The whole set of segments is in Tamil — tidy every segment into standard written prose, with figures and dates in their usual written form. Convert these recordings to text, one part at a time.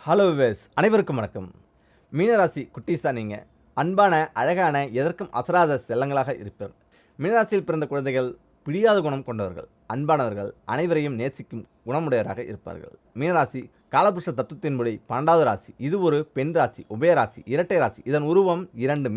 ஹலோ விவேஸ், அனைவருக்கும் வணக்கம். மீனராசி குட்டீஸா நீங்கள் அன்பான, அழகான, எதற்கும் அசராத செல்லங்களாக இருப்பர். மீனராசியில் பிறந்த குழந்தைகள் பிடியாத குணம் கொண்டவர்கள், அன்பானவர்கள், அனைவரையும் நேசிக்கும் குணமுடையவராக இருப்பார்கள். மீனராசி காலபுருஷ தத்துவத்தின்படி 12வது ராசி. இது ஒரு பெண் ராசி, உபயராசி, இரட்டை ராசி. இதன் உருவம் இரண்டு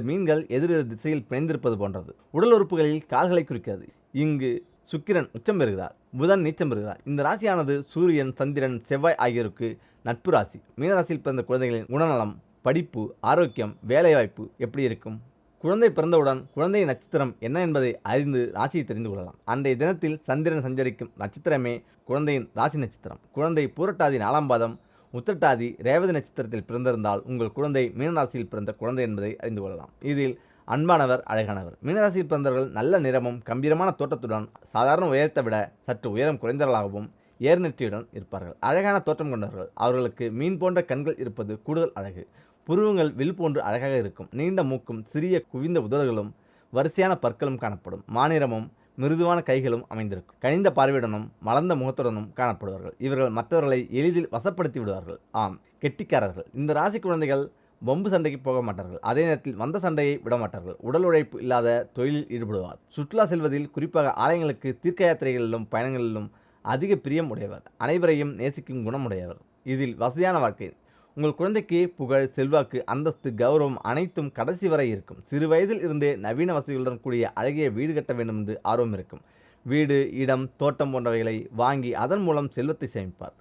மீன்கள் எதிரெதிர் திசையில் பிணைந்திருப்பது போன்றது. உடல் உறுப்புகளில் கால்களை குறிக்கிறது. இங்கு சுக்கிரன் உச்சம் பெறுகிறார், புதன் நீச்சம் பெறுகிறார். இந்த ராசியானது சூரியன், சந்திரன், செவ்வாய் ஆகியோருக்கு நட்பு ராசி. மீனராசியில் பிறந்த குழந்தைகளின் குணநலம், படிப்பு, ஆரோக்கியம், வேலைவாய்ப்பு எப்படி இருக்கும்? குழந்தை பிறந்தவுடன் குழந்தை நட்சத்திரம் என்ன என்பதை அறிந்து ராசியை தெரிந்து கொள்ளலாம். அன்றைய தினத்தில் சந்திரன் சஞ்சரிக்கும் நட்சத்திரமே குழந்தையின் ராசி நட்சத்திரம். குழந்தை பூரட்டாதி 4ஆம் பாதம், உத்திரட்டாதி, ரேவதி நட்சத்திரத்தில் பிறந்திருந்தால் உங்கள் குழந்தை மீனராசியில் பிறந்த குழந்தை என்பதை அறிந்து கொள்ளலாம். இதில் அன்பானவர், அழகானவர். மீனராசியில் பிறந்தவர்கள் நல்ல நிறமும் கம்பீரமான தோற்றத்துடன் சாதாரண உயரத்தை விட சற்று உயரம் குறைந்தவர்களாகவும் ஏர்நெற்றியுடன் இருப்பார்கள். அழகான தோற்றம் கொண்டவர்கள். அவர்களுக்கு மீன் போன்ற கண்கள் இருப்பது கூடுதல் அழகு. புருவங்கள் வில் போன்று அழகாக இருக்கும். நீண்ட மூக்கும் சிறிய குவிந்த உதடுகளும் வரிசையான பற்களும் காணப்படும். மாநிறமும் மிருதுவான கைகளும் அமைந்திருக்கும். கனிந்த பார்வையுடனும் மலர்ந்த முகத்துடனும் காணப்படுவார்கள். இவர்கள் மற்றவர்களை எளிதில் வசப்படுத்தி விடுவார்கள். ஆம், கெட்டிக்காரர்கள். இந்த ராசி குழந்தைகள் வம்பு சண்டைக்கு போக மாட்டார்கள். அதே நேரத்தில் வந்த சண்டையை விட மாட்டார்கள். உடல் உழைப்பு இல்லாத தொழிலில் ஈடுபடுவார். சுற்றுலா செல்வதில், குறிப்பாக ஆலயங்களுக்கு, தீர்க்க யாத்திரைகளிலும் பயணங்களிலும் அதிக பிரியம் உடையவர். அனைவரையும் நேசிக்கும் குணமுடையவர். இதில் வசதியான வாழ்க்கை. உங்கள் குழந்தைக்கு புகழ், செல்வாக்கு, அந்தஸ்து, கௌரவம் அனைத்தும் கடைசி வரை இருக்கும். சிறு வயதில் இருந்தே நவீன வசதிகளுடன் கூடிய அழகிய வீடு கட்ட வேண்டும் என்று ஆர்வம் இருக்கும். வீடு, இடம், தோட்டம் போன்றவைகளை வாங்கி அதன் மூலம் செல்வத்தை சேமிப்பார்.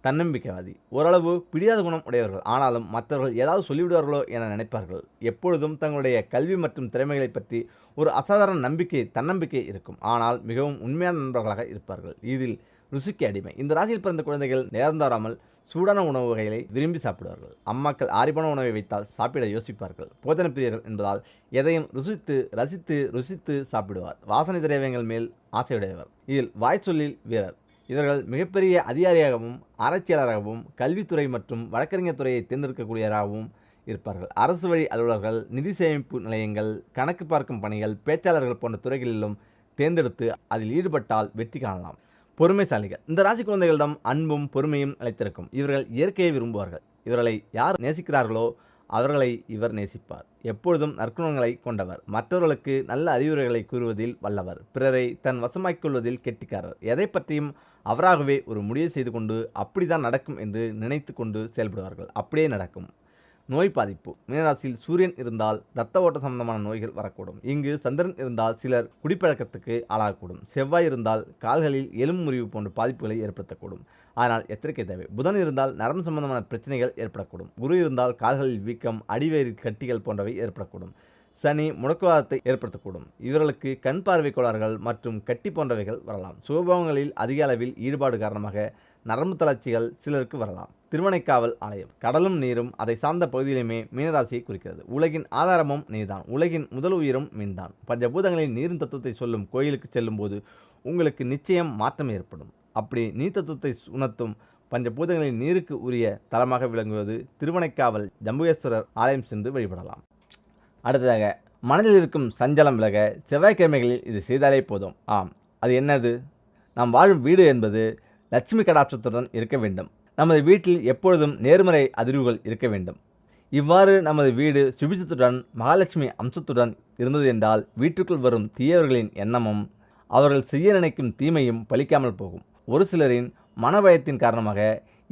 தன்னம்பிக்கைவாதி. ஓரளவு பிடியாத குணம் உடையவர்கள். ஆனாலும் மற்றவர்கள் ஏதாவது சொல்லிவிடுவார்களோ என நினைப்பார்கள். எப்பொழுதும் தங்களுடைய கல்வி மற்றும் திறமைகளை பற்றி ஒரு அசாதாரண நம்பிக்கை, தன்னம்பிக்கை இருக்கும். ஆனால் மிகவும் உண்மையான நண்பர்களாக இருப்பார்கள். இதில் ருசிக்கு அடிமை. இந்த ராசியில் பிறந்த குழந்தைகள் நேர்ந்தாராமல் சூடான உணவு வகைகளை விரும்பி சாப்பிடுவார்கள். அம்மாக்கள் ஆரிப்பான உணவை வைத்தால் சாப்பிட யோசிப்பார்கள். போஜன பிரியர்கள் என்பதால் எதையும் ருசித்து சாப்பிடுவார். வாசனை திரவியங்கள் மேல் ஆசையுடையவர். இதில் வாய் சொல்லில் வீரர். இவர்கள் மிகப்பெரிய அதிகாரியாகவும் ஆராய்ச்சியாளராகவும் கல்வித்துறை மற்றும் வழக்கறிஞர் துறையை தேர்ந்தெடுக்கக்கூடியவராகவும் இருப்பார்கள். அரசு வழி அலுவலர்கள், நிதி சேமிப்பு நிலையங்கள், கணக்கு பார்க்கும் பணிகள், பேச்சாளர்கள் போன்ற துறைகளிலும் தேர்ந்தெடுத்து அதில் ஈடுபட்டால் வெற்றி காணலாம். பொறுமைசாலிகள். இந்த ராசி குழந்தைகளிடம் அன்பும் பொறுமையும் நிலைத்திருக்கும். இவர்கள் இயற்கையை விரும்புவார்கள். இவர்களை யார் நேசிக்கிறார்களோ அவர்களை இவர் நேசிப்பார். எப்பொழுதும் நற்குணங்களை கொண்டவர். மற்றவர்களுக்கு நல்ல அறிவுரைகளை கூறுவதில் வல்லவர். பிறரை தன் வசமாக்கிக் கொள்வதில் கெட்டிக்காரர். எதை பற்றியும் அவராகவே ஒரு முடிவு செய்து கொண்டு அப்படித்தான் நடக்கும் என்று நினைத்து கொண்டு செயல்படுவார்கள். அப்படியே நடக்கும். நோய் பாதிப்பு. மீனராசியில் சூரியன் இருந்தால் இரத்த ஓட்ட சம்பந்தமான நோய்கள் வரக்கூடும். இங்கு சந்திரன் இருந்தால் சிலர் குடிப்பழக்கத்துக்கு ஆளாகக்கூடும். செவ்வாய் இருந்தால் கால்களில் எலும்பு முறிவு போன்ற பாதிப்புகளை ஏற்படுத்தக்கூடும். ஆனால் எச்சரிக்கை தேவை. புதன் இருந்தால் நரம்பு சம்பந்தமான பிரச்சனைகள் ஏற்படக்கூடும். குரு இருந்தால் கால்களில் வீக்கம், அடிவயிறு கட்டிகள் போன்றவை ஏற்படக்கூடும். சனி முடக்குவாதத்தை ஏற்படுத்தக்கூடும். இவர்களுக்கு கண் பார்வை கோளாறுகள் மற்றும் கட்டி போன்றவைகள் வரலாம். சுகபோகங்களில் அதிக அளவில் ஈடுபாடு காரணமாக நரம்பு தளர்ச்சிகள் சிலருக்கு வரலாம். திருவனைக்காவல் ஆலயம். கடலும் நீரும் அதை சார்ந்த பகுதியிலுமே மீனராசியை குறிக்கிறது. உலகின் ஆதாரமும் நீர்தான். உலகின் முதல் உயிரும் மீன்தான். பஞ்சபூதங்களின் நீரின் தத்துவத்தை சொல்லும் கோயிலுக்கு செல்லும் போது உங்களுக்கு நிச்சயம் மாற்றம் ஏற்படும். அப்படி நீர் தத்துவத்தை உணர்த்தும் பஞ்சபூதங்களின் நீருக்கு உரிய தலமாக விளங்குவது திருவனைக்காவல் ஜம்புகேஸ்வரர் ஆலயம் சென்று வழிபடலாம். அடுத்ததாக, மனதில் இருக்கும் சஞ்சலம் விலக செவ்வாய்க்கிழமைகளில் இது செய்தாலே போதும். ஆம், அது என்னது? நாம் வாழும் வீடு என்பது லட்சுமி கடாட்சத்துடன் இருக்க வேண்டும். நமது வீட்டில் எப்பொழுதும் நேர்மறை அதிர்வுகள் இருக்க வேண்டும். இவ்வாறு நமது வீடு சுபிட்சத்துடன் மகாலட்சுமி அம்சத்துடன் இருந்தது என்றால் வீட்டுக்குள் வரும் தீயவர்களின் எண்ணமும் அவர்கள் செய்ய நினைக்கும் தீமையும் பலிக்காமல் போகும். ஒரு சிலரின் மனபயத்தின் காரணமாக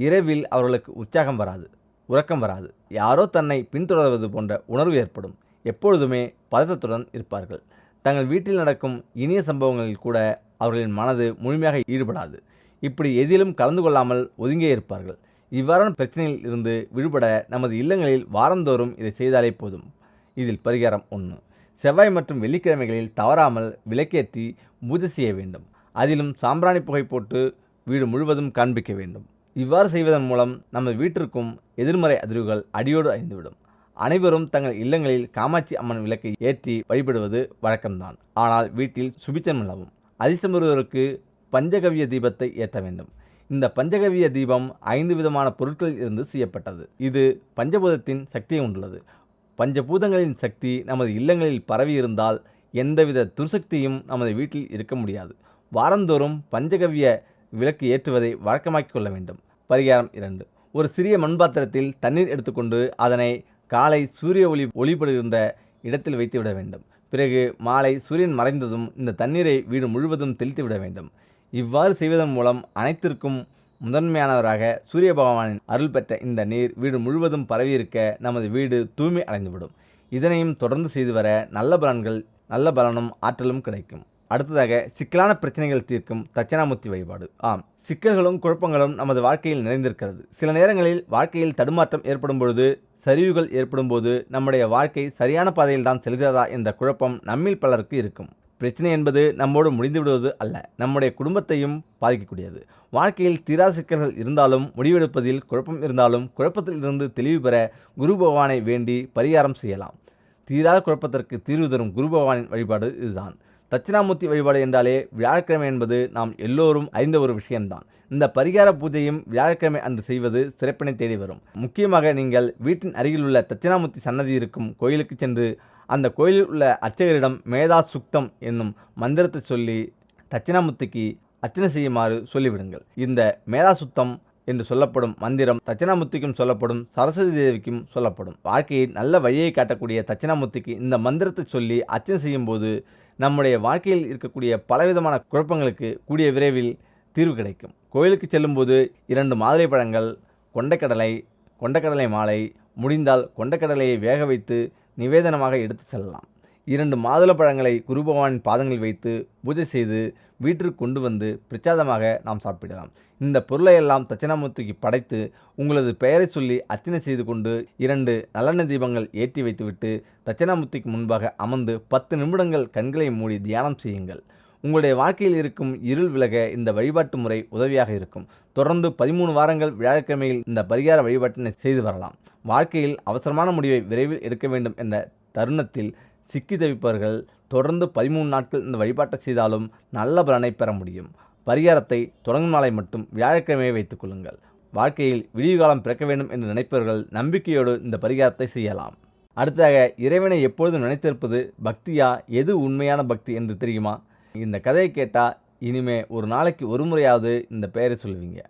இரவில் அவர்களுக்கு உற்சாகம் வராது, உறக்கம் வராது. யாரோ தன்னை பின்தொடர்வது போன்ற உணர்வு ஏற்படும். எப்பொழுதுமே பதற்றத்துடன் இருப்பார்கள். தங்கள் வீட்டில் நடக்கும் இனிய சம்பவங்களில் கூட அவர்களின் மனது முழுமையாக ஈடுபடாது. இப்படி எதிலும் கலந்து கொள்ளாமல் ஒதுங்கியே இருப்பார்கள். இவ்வாறான பிரச்சனையில் இருந்து விடுபட நமது இல்லங்களில் வாரந்தோறும் இதை செய்தாலே போதும். இதில் பரிகாரம் 1. செவ்வாய் மற்றும் வெள்ளிக்கிழமைகளில் தவறாமல் விளக்கேற்றி பூஜை செய்ய வேண்டும். அதிலும் சாம்பிராணி புகை போட்டு வீடு முழுவதும் காண்பிக்க வேண்டும். இவ்வாறு செய்வதன் மூலம் நமது வீட்டிற்கும் எதிர்மறை அதிர்வுகள் அடியோடு அழிந்துவிடும். அனைவரும் தங்கள் இல்லங்களில் காமாட்சி அம்மன் விளக்கை ஏற்றி வழிபடுவது வழக்கம்தான். ஆனால் வீட்டில் சுபிச்சம் நிலவும். அதிர்ஷ்டம் வருவதற்கு பஞ்சகவிய தீபத்தை ஏற்ற வேண்டும். இந்த பஞ்சகவிய தீபம் 5 விதமான பொருட்களில் இருந்து செய்யப்பட்டது. இது பஞ்சபூதத்தின் சக்தியை கொண்டுள்ளது. பஞ்சபூதங்களின் சக்தி நமது இல்லங்களில் பரவி இருந்தால் எந்தவித துர்சக்தியும் நமது வீட்டில் இருக்க முடியாது. வாரந்தோறும் பஞ்சகவிய விளக்கு ஏற்றுவதை வழக்கமாக்கிக் கொள்ள வேண்டும். பரிகாரம் 2. ஒரு சிறிய மண்பாத்திரத்தில் தண்ணீர் எடுத்துக்கொண்டு அதனை காலை சூரிய ஒளிபடுகின்ற இடத்தில் வைத்துவிட வேண்டும். பிறகு மாலை சூரியன் மறைந்ததும் இந்த தண்ணீரை வீடு முழுவதும் தெளித்து விட வேண்டும். இவ்வாறு செய்வதன் மூலம் அனைத்திற்கும் முதன்மையானவராக சூரிய பகவானின் அருள் பெற்ற இந்த நீர் வீடு முழுவதும் பரவியிருக்க நமது வீடு தூய்மை அடைந்துவிடும். இதனையும் தொடர்ந்து செய்து வர நல்ல பலனும் ஆற்றலும் கிடைக்கும். அடுத்ததாக சிக்கலான பிரச்சனைகள் தீர்க்கும் தட்சிணாமூர்த்தி வழிபாடு. சிக்கல்களும் குழப்பங்களும் நமது வாழ்க்கையில் நிறைந்திருக்கிறது. சில நேரங்களில் வாழ்க்கையில் தடுமாற்றம் ஏற்படும் பொழுது, சரிவுகள் ஏற்படும் போது நம்முடைய வாழ்க்கை சரியான பாதையில் தான் செல்கிறதா என்ற குழப்பம் நம்மில் பலருக்கு இருக்கும். பிரச்சனை என்பது நம்மோடு முடிந்து விடுவது அல்ல, நம்முடைய குடும்பத்தையும் பாதிக்கக்கூடியது. வாழ்க்கையில் தீரா சிக்கல்கள் இருந்தாலும், முடிவெடுப்பதில் குழப்பம் இருந்தாலும், குழப்பத்தில் இருந்து தெளிவு பெற குரு பகவானை வேண்டி பரிகாரம் செய்யலாம். தீராத குழப்பத்திற்கு தீர்வு தரும் குரு பகவானின் வழிபாடு இதுதான். தட்சிணாமூர்த்தி வழிபாடு என்றாலே வியாழக்கிழமை என்பது நாம் எல்லோரும் அறிந்த ஒரு விஷயம்தான். இந்த பரிகார பூஜையும் வியாழக்கிழமை அன்று செய்வது சிறப்பினை தேடி வரும். முக்கியமாக நீங்கள் வீட்டின் அருகில் உள்ள தட்சிணாமூர்த்தி சன்னதி இருக்கும் கோயிலுக்கு சென்று அந்த கோயிலில் உள்ள அர்ச்சகரிடம் மேதா சுக்தம் என்னும் மந்திரத்தை சொல்லி தட்சிணாமூர்த்திக்கு அர்ச்சனை செய்யுமாறு சொல்லிவிடுங்கள். இந்த மேதா சுத்தம் என்று சொல்லப்படும் மந்திரம் தட்சிணாமூர்த்திக்கும் சொல்லப்படும், சரஸ்வதி தேவிக்கும் சொல்லப்படும். வாழ்க்கையில் நல்ல வழியை காட்டக்கூடிய தட்சிணாமூர்த்திக்கு இந்த மந்திரத்தை சொல்லி அர்ச்சனை செய்யும் போது நம்முடைய வாழ்க்கையில் இருக்கக்கூடிய பலவிதமான குழப்பங்களுக்கு கூடிய விரைவில் தீர்வு கிடைக்கும். கோயிலுக்கு செல்லும்போது 2 மாதுளை பழங்கள், கொண்டக்கடலை மாலை, முடிந்தால் கொண்டக்கடலையை வேக வைத்து நிவேதனமாக எடுத்து செல்லலாம். 2 மாதுளை பழங்களை குரு பகவானின் பாதங்களில் வைத்து பூஜை செய்து வீட்டிற்கு கொண்டு வந்து பிரசாதமாக நாம் சாப்பிடலாம். இந்த பொருளையெல்லாம் தட்சிணாமூர்த்திக்கு படைத்து உங்களது பெயரை சொல்லி அர்ச்சனை செய்து கொண்டு 2 நல்லெண்ணெய் தீபங்கள் ஏற்றி வைத்துவிட்டு தட்சிணாமூர்த்திக்கு முன்பாக அமர்ந்து 10 நிமிடங்கள் கண்களை மூடி தியானம் செய்யுங்கள். உங்களுடைய வாழ்க்கையில் இருக்கும் இருள் விலக இந்த வழிபாட்டு முறை உதவியாக இருக்கும். தொடர்ந்து 13 வாரங்கள் வியாழக்கிழமையில் இந்த பரிகார வழிபாட்டினை செய்து வரலாம். வாழ்க்கையில் அவசரமான முடிவை விரைவில் எடுக்க வேண்டும் என்ற தருணத்தில் சிக்கி தவிப்பவர்கள் தொடர்ந்து 13 நாட்கள் இந்த வழிபாட்டை செய்தாலும் நல்ல பலனை பெற முடியும். பரிகாரத்தை தொடங்கும் நாளை மட்டும் வியாழக்கிழமையை வைத்துக் கொள்ளுங்கள். வாழ்க்கையில் விடிவு காலம் பிறக்க வேண்டும் என்று நினைப்பவர்கள் நம்பிக்கையோடு இந்த பரிகாரத்தை செய்யலாம். அடுத்ததாக, இறைவனை எப்பொழுதும் நினைத்திருப்பது பக்தியா, எது உண்மையான பக்தி என்று தெரியுமா? இந்த கதையை கேட்டால் இனிமே ஒரு நாளைக்கு ஒரு முறையாவது இந்த பெயரை சொல்லுவீங்க.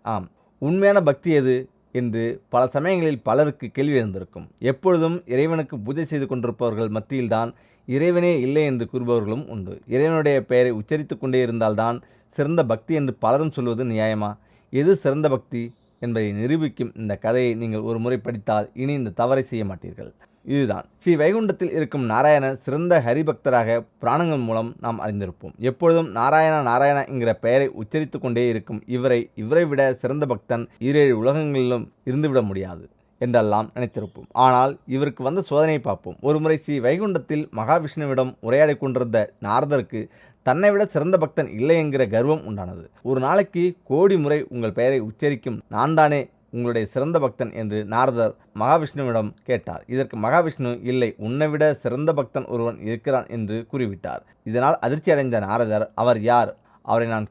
உண்மையான பக்தி எது என்று பல சமயங்களில் பலருக்கு கேள்வி எழுந்திருக்கும். எப்பொழுதும் இறைவனுக்கு பூஜை செய்து கொண்டிருப்பவர்கள் மத்தியில்தான் இறைவனே இல்லை என்று கூறுபவர்களும் உண்டு. இறைவனுடைய பெயரை உச்சரித்து கொண்டே இருந்தால்தான் சிறந்த பக்தி என்று பலரும் சொல்வது நியாயமா? எது சிறந்த பக்தி என்பதை நிரூபிக்கும் இந்த கதையை நீங்கள் ஒரு முறை படித்தால் இனி இந்த தவறை செய்ய மாட்டீர்கள். இதுதான் ஸ்ரீ வைகுண்டத்தில் இருக்கும் நாராயணர் சிறந்த ஹரிபக்தராக புராணங்கள் மூலம் நாம் அறிந்திருப்போம். எப்பொழுதும் நாராயணா என்கிற பெயரை உச்சரித்து கொண்டே இருக்கும் இவரை விட சிறந்த பக்தன் 7 உலகங்களிலும் இருந்துவிட முடியாது என்றெல்லாம் நினைத்திருப்போம். ஆனால் இவருக்கு வந்த சோதனையை பார்ப்போம். ஒருமுறை ஸ்ரீ வைகுண்டத்தில் மகாவிஷ்ணுவிடம் உரையாடி கொண்டிருந்த நாரதருக்கு தன்னை விட சிறந்த பக்தன் இல்லை என்கிற கர்வம் உண்டானது. ஒரு நாளைக்கு கோடி முறை உங்கள் பெயரை உச்சரிக்கும் நான் தானே உங்களுடைய சிறந்த பக்தன் என்று நாரதர் மகாவிஷ்ணுவிடம் கேட்டார். இதற்கு மகாவிஷ்ணு, இல்லை, உன்னை விட சிறந்த பக்தன் ஒருவன் இருக்கிறான் என்று கூறிவிட்டார். இதனால் அதிர்ச்சி அடைந்த நாரதர், அவர் யார்? அவரை நான்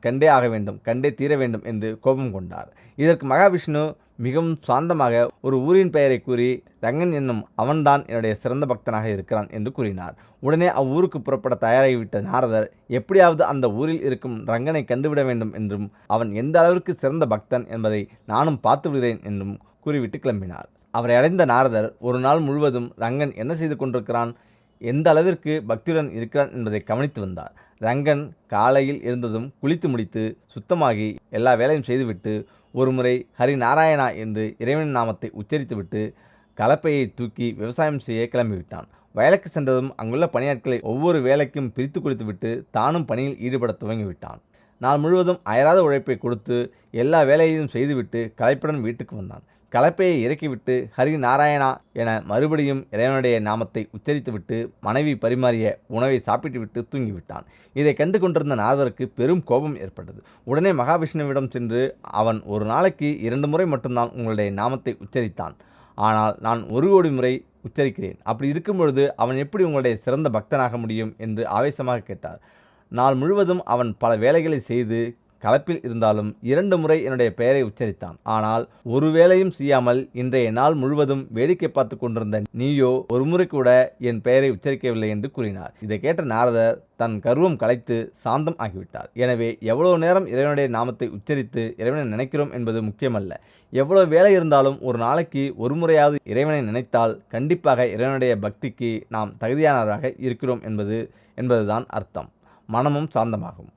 கண்டே தீர வேண்டும் என்று கோபம் கொண்டார். இதற்கு மகாவிஷ்ணு மிகவும் சாந்தமாக ஒரு ஊரின் பெயரை கூறி, ரங்கன் என்னும் அவன்தான் என்னுடைய சிறந்த பக்தனாக இருக்கிறான் என்று கூறினார். உடனே அவ்வூருக்கு புறப்பட தயாராகிவிட்ட நாரதர், எப்படியாவது அந்த ஊரில் இருக்கும் ரங்கனை கண்டுவிட வேண்டும் என்றும் அவன் எந்த அளவிற்கு சிறந்த பக்தன் என்பதை நானும் பார்த்து விடுகிறேன் என்றும் கூறிவிட்டு கிளம்பினார். அவரை அடைந்த நாரதர் ஒரு நாள் முழுவதும் ரங்கன் என்ன செய்து கொண்டிருக்கிறான், எந்த அளவிற்கு பக்தியுடன் இருக்கிறான் என்பதை கவனித்து வந்தார். ரங்கன் காலையில் எழுந்ததும் குளித்து முடித்து சுத்தமாகி எல்லா வேலையும் செய்துவிட்டு ஒருமுறை ஹரி நாராயணா என்று இறைவன் நாமத்தை உச்சரித்துவிட்டு கலப்பையை தூக்கி விவசாயம் செய்ய கிளம்பிவிட்டான். வயலுக்கு சென்றதும் அங்குள்ள பணியாட்களை ஒவ்வொரு வேலைக்கும் பிரித்து கொடுத்துவிட்டு தானும் பணியில் ஈடுபட துவங்கிவிட்டான். நாள் முழுவதும் அயராத உழைப்பை கொடுத்து எல்லா வேலையையும் செய்துவிட்டு களைப்புடன் வீட்டுக்கு வந்தான். கலப்பையை இறக்கிவிட்டு ஹரி நாராயணா என மறுபடியும் இறைவனுடைய நாமத்தை உச்சரித்துவிட்டு மனைவி பரிமாறிய உணவை சாப்பிட்டுவிட்டு தூங்கிவிட்டான். இதை கண்டு கொண்டிருந்த நாரதருக்கு பெரும் கோபம் ஏற்பட்டது. உடனே மகாவிஷ்ணுவிடம் சென்று, அவன் ஒரு நாளைக்கு 2 முறை மட்டும்தான் உங்களுடைய நாமத்தை உச்சரித்தான், ஆனால் நான் 1 கோடி முறை உச்சரிக்கிறேன். அப்படி இருக்கும் பொழுது அவன் எப்படி உங்களுடைய சிறந்த பக்தனாக முடியும் என்று ஆவேசமாக கேட்டார். நாள் முழுவதும் அவன் பல வேலைகளை செய்து கலப்பில் இருந்தாலும் 2 முறை என்னுடைய பெயரை உச்சரித்தான். ஆனால் ஒரு வேளையும் செய்யாமல் இன்றைய நாள் முழுவதும் வேடிக்கை பார்த்து கொண்டிருந்த நீயோ ஒரு முறை கூட என் பெயரை உச்சரிக்கவில்லை என்று கூறினார். இதை கேட்ட நாரதர் தன் கர்வம் கலைத்து சாந்தம் ஆகிவிட்டார். எனவே எவ்வளவு நேரம் இறைவனுடைய நாமத்தை உச்சரித்து இறைவனை நினைக்கிறோம் என்பது முக்கியமல்ல. எவ்வளவு வேலை இருந்தாலும் ஒரு நாளைக்கு ஒரு முறையாவது இறைவனை நினைத்தால் கண்டிப்பாக இறைவனுடைய பக்திக்கு நாம் தகுதியானவராக இருக்கிறோம் என்பதுதான் அர்த்தம். மனமும் சாந்தமாகும்.